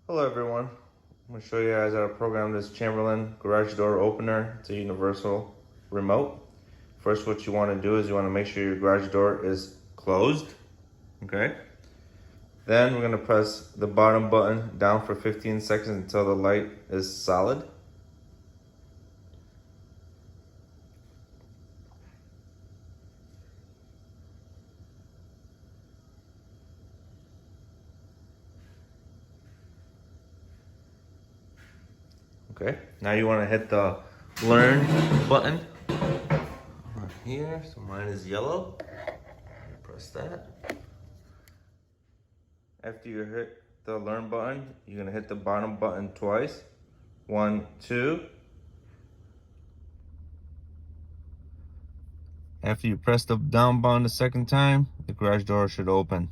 Hello everyone, I'm going to show you guys how to program this Chamberlain garage door opener. It's a universal remote. First, what you want to do is you want to make sure your garage door is closed, okay? Then we're going to press the bottom button down for 15 seconds until the light is solid. Okay, now you want to hit the learn button here. So mine is yellow. Press that. After you hit the learn button, you're going to hit the bottom button twice. 1, 2. After you press the down button the second time, the garage door should open.